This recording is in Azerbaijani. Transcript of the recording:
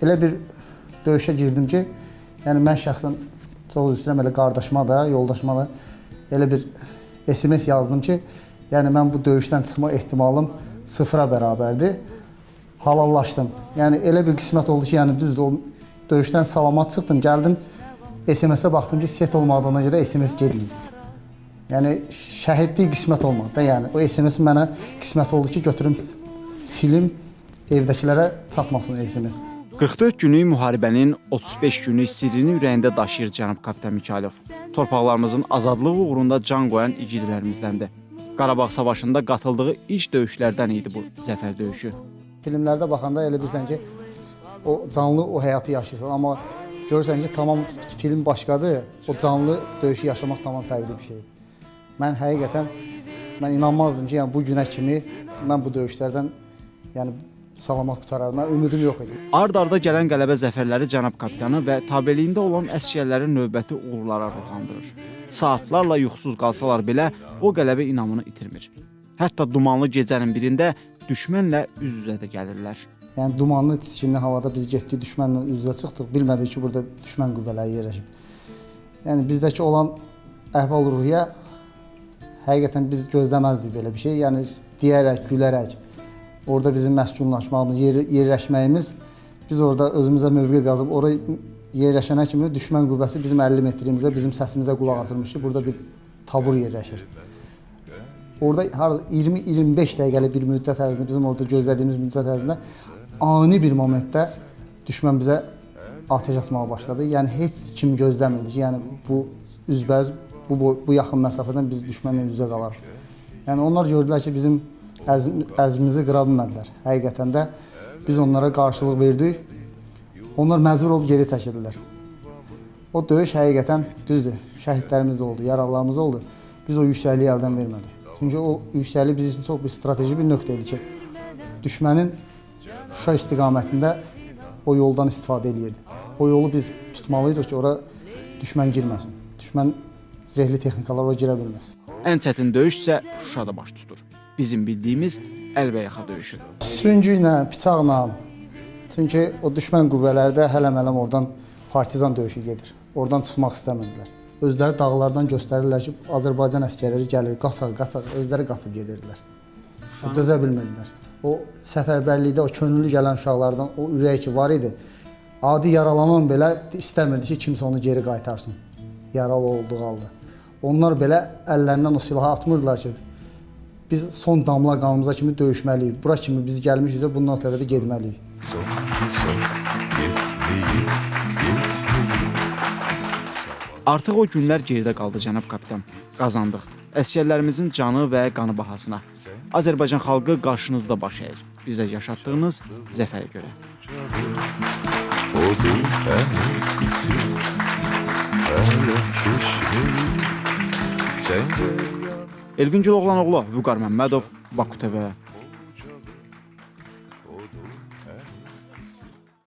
elə bir döyüşə girdim ki, yəni mən şəxsən çox üzr istəyirəm, elə qardaşıma da, yoldaşıma da elə bir SMS yazdım ki, yəni mən bu döyüşdən çıxma ehtimalım sıfıra bərabərdir. Halallaşdım. Yəni elə bir qismət oldu ki, yəni düzdür, o döyüşdən salamat çıxdım, gəldim SMS-ə baxdım ki, set olmadığına görə SMS gedməyib. Yəni şəhidlik qismət olmadı da, yəni o SMS mənə qismət oldu ki, götürüm silim, evdəkilərə çatmasın SMS. 44 günlük müharibənin 35 günlük sirrini ürəyində daşıyır cənab kapitan Mikayılov. Torpaqlarımızın azadlığı uğrunda can qoyan igidlərimіздəndir. Qarabağ savaşında qatıldığı ilk döyüşlərdən idi bu zəfər döyüşü. Filmlərdə baxanda elə bilirsən ki, o canlı o həyatı yaşayırsan, amma görürsən ki, tamam film başqadır, o canlı döyüşü yaşamaq tamam fərqli bir şeydir. Mən həqiqətən, mən inanmazdım ki, yəni bu günə kimi mən bu döyüşlərdən yəni salamat qutarar. Mən ümidim yox idi. Ard-arda gələn qələbə zəfərləri cənab kapitanı və tabeliyində olan əsgərlərin növbəti uğurlara ruhlandırır. Saatlarla yuxusuz qalsalar belə o qələbə inamını itirmir. Hətta dumanlı gecənin birində düşmənlə üz-üzə də gəlirlər. Yəni dumanlı, tiskinli havada biz getdik, düşmənlə üz-üzə çıxdıq. Bilmədik ki, burada düşmən qüvvələri yerləşib. Yəni bizdəki olan əhval-ruhiyyə həqiqətən biz gözləməzdik belə bir şey. Yəni deyərək, gülərək, orada bizim məskunlaşmağımız, yerləşməyimiz, biz orada özümüzə mövqe qazıb, oraya yerləşənə kimi düşmən qüvvəsi bizim 50 metrimizə, bizim səsimizə qulaq asılmış ki, burada bir tabur yerləşir. Orada 20-25 dəqiqəlik bir müddət ərzində, bizim orada gözlədiyimiz müddət ərzində ani bir momentdə düşmən bizə ateş açmağa başladı. Yəni heç kim gözləmirdi ki, yəni bu üzbəüz, bu yaxın məsafədən biz düşmənlə üz-üzə qalarıq. Yəni onlar gördülər ki, bizim əzmimizi qıra bilmədilər. Həqiqətən də biz onlara qarşılıq verdik. Onlar məcbur olub geri çəkildilər. O döyüş həqiqətən düzdür. Şəhidlərimiz də oldu, yaralılarımız oldu. Biz o yüksəkliyi əldən vermədik. Çünki o yüksəklik bizim üçün çox bir strateji bir nöqtə idi ki, düşmənin Şuşa istiqamətində o yoldan istifadə edirdi. O yolu biz tutmalıydıq ki, ora düşmən girməsin. Düşmən zirehli texnikalar ora girə bilməz. Ən çətin döyüş isə Şuşada baş tutur. Bizim bildiyimiz əlbəyaxa döyüşü. Süngü ilə, bıçaqla, çünki o düşmən qüvvələri də hələm-hələm oradan partizan döyüşü gedir. Oradan çıxmaq istəmirdilər. Özləri dağlardan göstərirlər ki, Azərbaycan əskərləri gəlir, qaçaq, özləri qaçıb gedirdilər. Dözə bilmirdilər. O səfərbərlikdə, o könüllü gələn uşaqlardan o ürək ki var idi. Adi yaralanan belə istəmirdi ki, kimsə onu geri qaytarsın. Yaralı olduğu halda. Onlar belə əllərindən o silahı atmırdılar ki, biz son damla qanımıza kimi döyüşməliyik. Bura kimi biz gəlmişiksə, bundan ötəri də getməliyik. Artıq o günlər geridə qaldı cənab kapitan. Qazandıq. Əskərlərimizin canı və qanı bahasına. Azərbaycan xalqı qarşınızda baş əyir. Bizə yaşatdığınız zəfərə görə. Elvin Güloğlanoğlu, Vüqar Məmmədov, Baku TV.